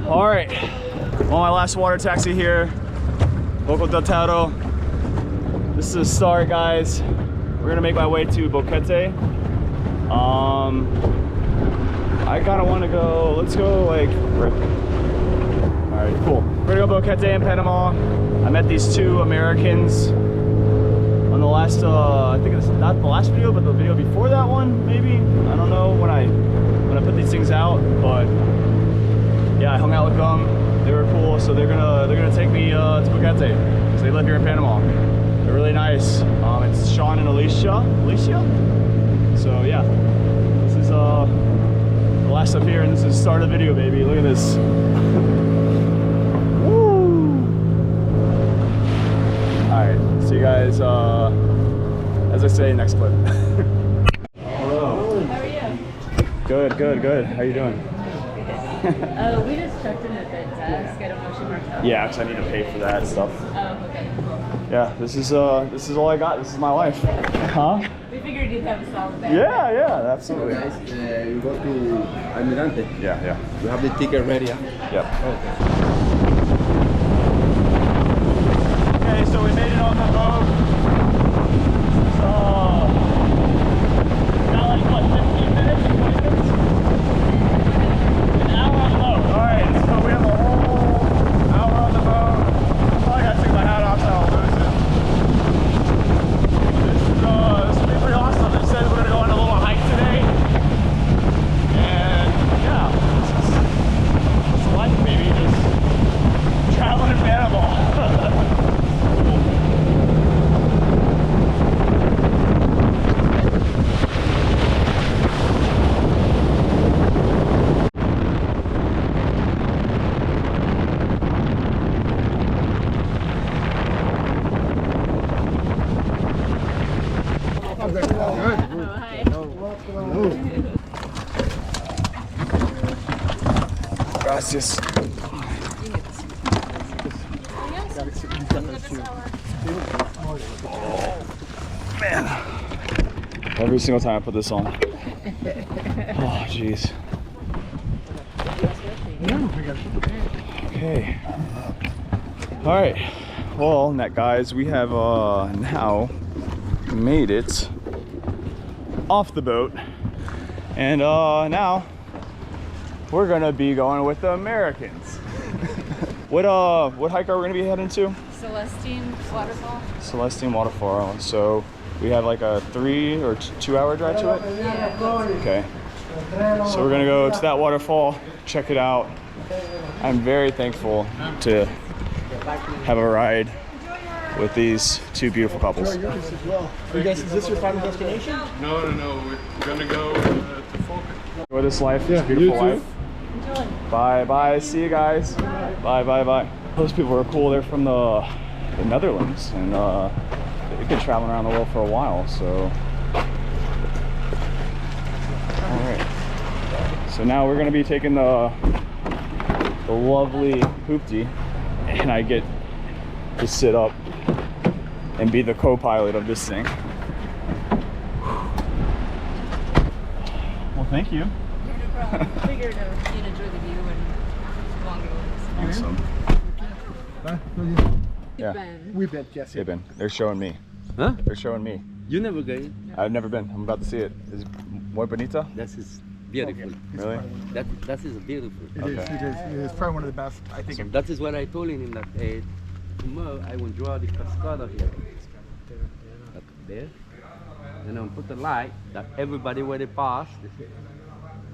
All right, on my last water taxi here, Bocas del Toro. This is the start, guys. We're gonna make my way to Boquete. I kind of want to go, let's go like, all right, cool. We're gonna go Boquete in Panama. I met these two Americans on the last, I think it's not the last video, but the video before that one, maybe. I don't know when I put these things out, but yeah, I hung out with them. They were cool, so they're gonna take me to Boquete because they live here in Panama. They're really nice. It's Sean and Alicia. So yeah, this is the last up here, and this is the start of the video, baby. Look at this. Woo! All right, see you guys. As I say, next clip. Hello. How are you? Good. How you doing? We just checked in at the desk. I don't know if she marked out. Yeah, because I need to pay for that stuff. Oh, okay. Yeah, this is all I got. This is my life. Huh? We figured you'd have a solid bag. Yeah, absolutely. Guys, you go to Almirante. Yeah. You have the ticket ready. Huh? Yep. Okay, so we made it on the boat. So, got like what, 15 minutes, 20 minutes? An hour on the boat. All right, so we have a whole hour on the boat. I probably got to take my hat off, so I'll lose it. This is gonna be pretty awesome. They said we're gonna go on a little hike today, and yeah, it's life, baby. Just traveling in Panama. Gracias. Oh, man. Every single time I put this on. Oh, jeez. Okay. All right. Well, guys, we have now made it off the boat. And now we're gonna be going with the Americans. What hike are we gonna be heading to? Celestine Waterfall. Celestine Waterfall. So we have like a 3 or 2 hour drive to it? Yeah. Okay. So we're gonna go to that waterfall, check it out. I'm very thankful to have a ride with these two beautiful couples. You guys, is this your final destination? No. We're gonna go to Fonda. Enjoy this life, this beautiful life. Enjoy. Bye. See you guys. Bye. Those people are cool. They're from the Netherlands, and they've been traveling around the world for a while. So, all right. So now we're gonna be taking the lovely hoopty, and I get to sit up and be the co-pilot of this thing. Well, thank you. No problem. Figured you'd enjoy the view and longer ones. Awesome. Yeah. We've been, yes. They've been. They're showing me. Huh? They're showing me. You never go. I've never been. I'm about to see it. Is it muy bonita? That is beautiful. Really? That is beautiful. It is probably one of the best, I think. So that is what I told him that tomorrow I will draw the cascada here. Up there. And I'll put the light that everybody where they pass, they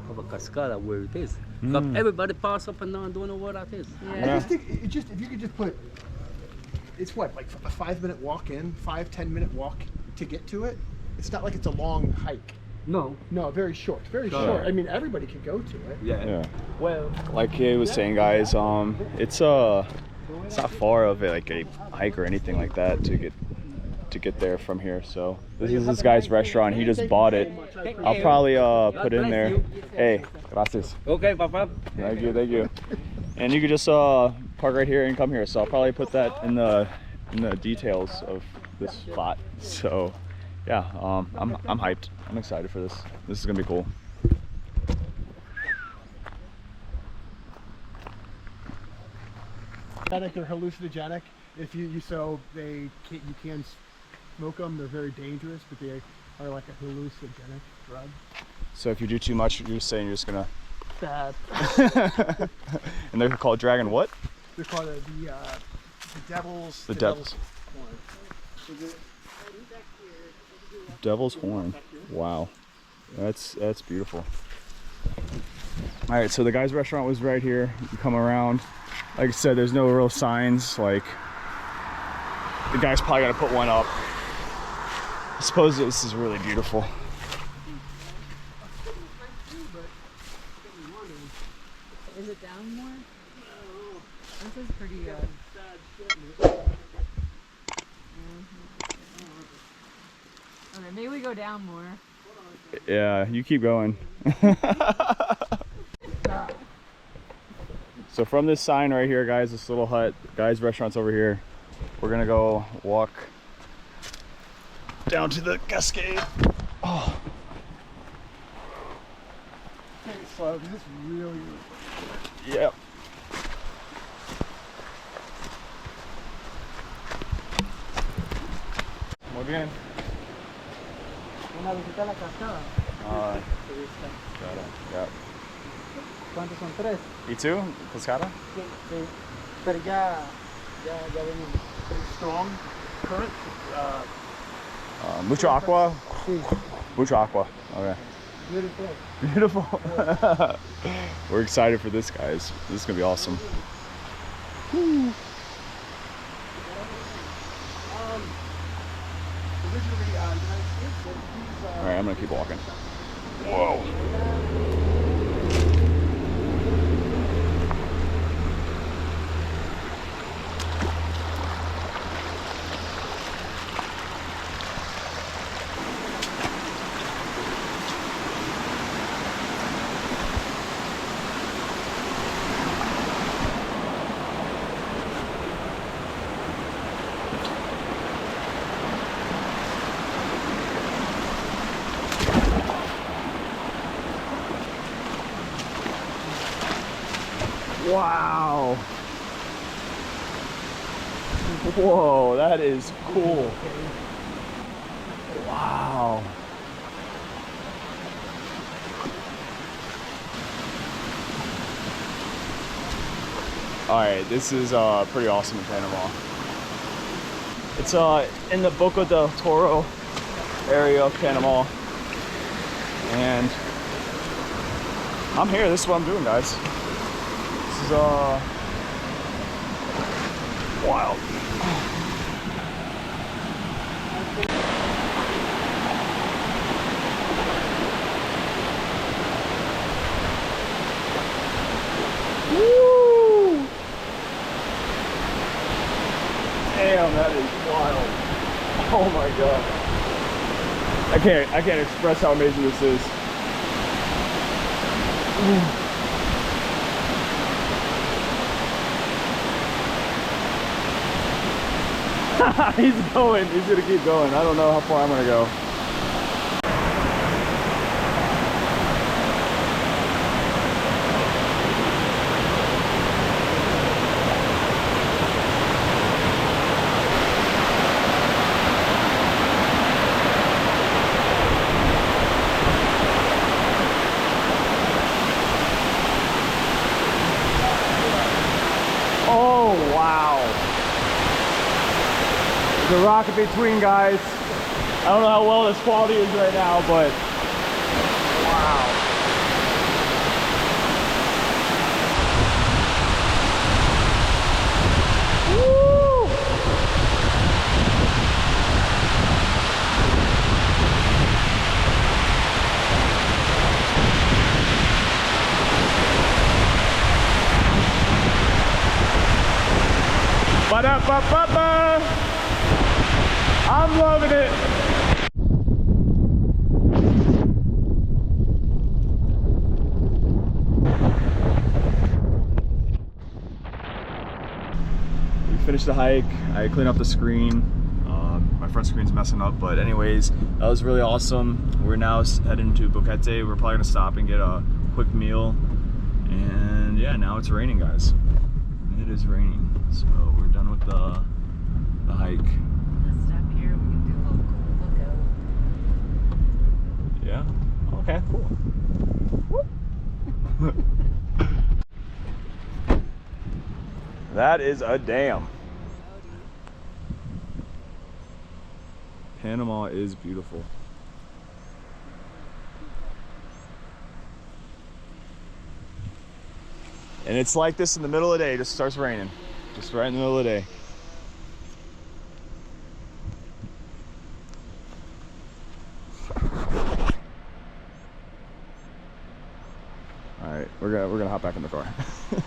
have a cascada where it is. Because everybody pass up and down and don't know where that is. I just think, if you could just put, it's what, like a 5-minute walk in, 5-10 minute walk to get to it? It's not like it's a long hike. No. No, very short, very short. I mean, everybody can go to it. Yeah. Well, Like he was saying, guys, it's not far of like a hike or anything like that to get there from here. So this is this guy's restaurant. He just bought it. I'll probably put it in there. Hey, gracias. Okay, Papa. Thank you. And you could just park right here and come here. So I'll probably put that in the details of this spot. So yeah, I'm hyped. I'm excited for this. This is gonna be cool. They're hallucinogenic. If you you can smoke them. They're very dangerous, but they are like a hallucinogenic drug. So if you do too much, you're just saying you're just gonna. Bad. And they're called dragon what? They're called the devil's. The devil's. Horn. Devil's horn. Wow, that's beautiful. All right, so the guy's restaurant was right here. You come around. Like I said, there's no real signs. Like the guy's probably gonna put one up. I suppose this is really beautiful. Is it down more? This is pretty Okay, maybe we go down more. Yeah, you keep going. So from this sign right here, guys, this little hut, guys' restaurant's over here. We're gonna go walk down to the Cascade. Oh. Take it slow, because it's really. Yep. Muy bien. Una visita a la cascada. Yep. ¿Cuántos son? ¿Tres? You too? Cascada? Sí, sí. Pero ya venimos. Strong current. Mucho agua? Sí. Mucho agua. Okay. Beautiful. Beautiful. We're excited for this, guys. This is gonna be awesome. Originally United States, but these. All right, I'm gonna keep walking. Whoa. Wow. Whoa, that is cool. Wow. All right, this is pretty awesome in Panama. It's in the Bocas del Toro area of Panama. And I'm here, this is what I'm doing, guys. This is wild. Woo! Damn, that is wild. Oh my god. I can't express how amazing this is. He's going. He's gonna keep going. I don't know how far I'm gonna go. Oh wow. The rock in between, guys. I don't know how well this quality is right now, but wow. Woo! Ba-da-ba-ba-ba! I'm loving it. We finished the hike. I cleaned up the screen. My front screen's messing up, but anyways, that was really awesome. We're now heading to Boquete. We're probably gonna stop and get a quick meal. And yeah, now it's raining, guys. It is raining. So we're done with the hike. Let's stop here. We can do a little cool lookout. Yeah. Okay. Cool. That is a dam. Panama is beautiful. And it's like this in the middle of the day. It just starts raining. Just right in the middle of the day. All right, we're gonna hop back in the car. We've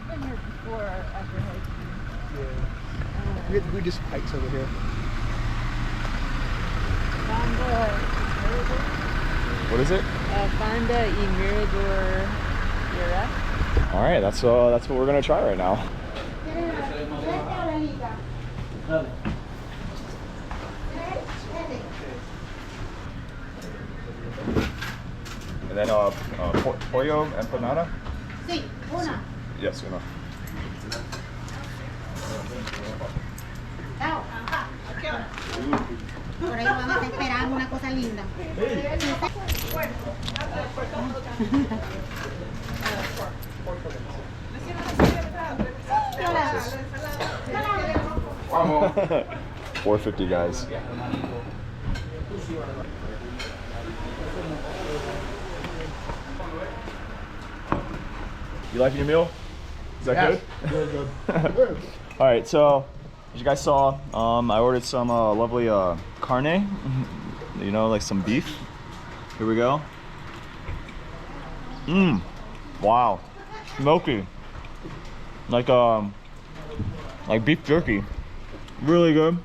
been here before after hiking. Yeah. We just hiked over here. Fonda, Mirador? What is it? Fonda y Mirador, Yaireth. All right, that's what we're gonna try right now. And then pollo empanada. Sí, una. Yes, uno. Chao. Por ahí van a estar esperando una cosa linda. $4.50, guys. You liking your meal? Is that Yes. good? Good. All right, so as you guys saw, I ordered some lovely carne, you know, like some beef. Here we go. Wow, milky, like beef jerky, really good.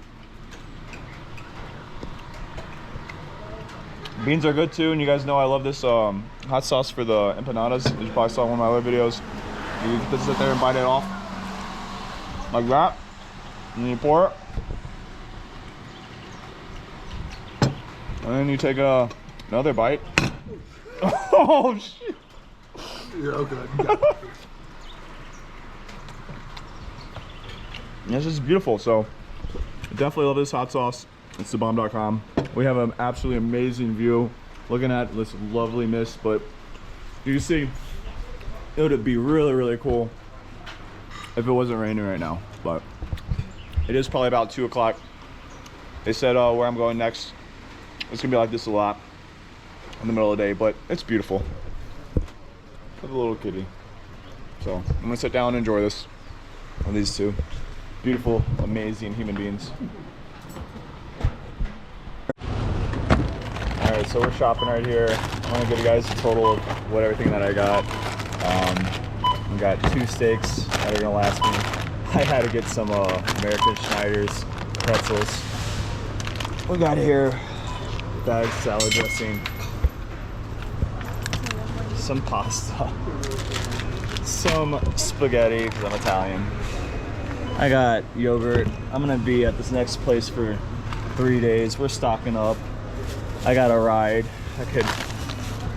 Beans are good too, and you guys know I love this hot sauce for the empanadas. You probably saw one of my other videos. You can just sit there and bite it off like that, and then you pour it, and then you take another bite. Oh shit! Yeah, okay. This is beautiful. So I definitely love this hot sauce. It's thebomb.com. We have an absolutely amazing view looking at this lovely mist, but you see it would be really cool if it wasn't raining right now, but it is probably about 2 o'clock. They said where I'm going next, it's gonna be like this a lot in the middle of the day, but it's beautiful for the little kitty. So I'm gonna sit down and enjoy this with these two beautiful, amazing human beings. All right, so we're shopping right here. I'm gonna give you guys a total of everything that I got. We got 2 steaks that are gonna last me. I had to get some American Schneider's pretzels. We got here bag salad dressing, some pasta, some spaghetti because I'm Italian. I got yogurt. I'm gonna be at this next place for 3 days. We're stocking up. I got a ride.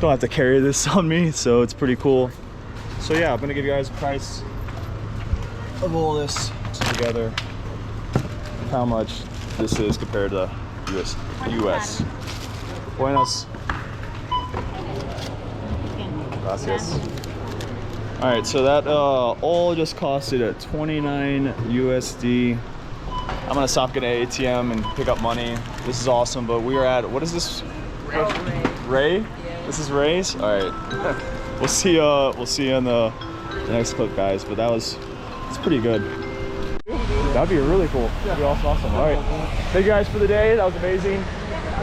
Don't have to carry this on me, so it's pretty cool. So yeah, I'm gonna give you guys a price of all this together, how much this is compared to US. Buenos. Gracias. All right, so that all just costed at 29 USD. I'm gonna stop getting an ATM and pick up money. This is awesome, but we are at, what is this? Ray? Yeah. This is Ray's? All right. We'll see you in the next clip, guys, but it's pretty good. That'd be really cool. That'd be awesome. All right. Thank you guys for the day. That was amazing.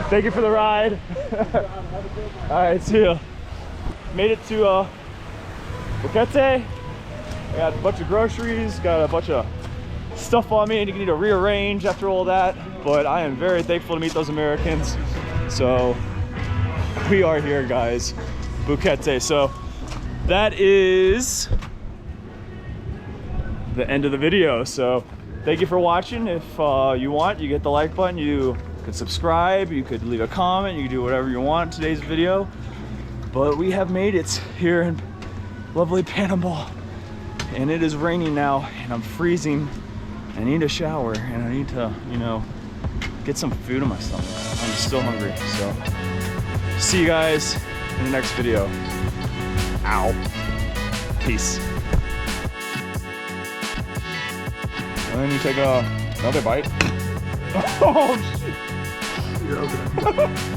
Thank you for the ride. All right, see ya. Made it to Boquete. I got a bunch of groceries, got a bunch of stuff on me, and you need to rearrange after all that, but I am very thankful to meet those Americans. So we are here, guys. Boquete. So that is the end of the video. So thank you for watching. If you want, you hit the like button, you could subscribe, you could leave a comment, you can do whatever you want in today's video. But we have made it here in lovely Panama. and it is raining now, and I'm freezing. I need a shower, and I need to, you know, get some food in my stomach. I'm still hungry, so see you guys in the next video. Ow. Peace. And then you take another bite. Oh, shit. You're okay.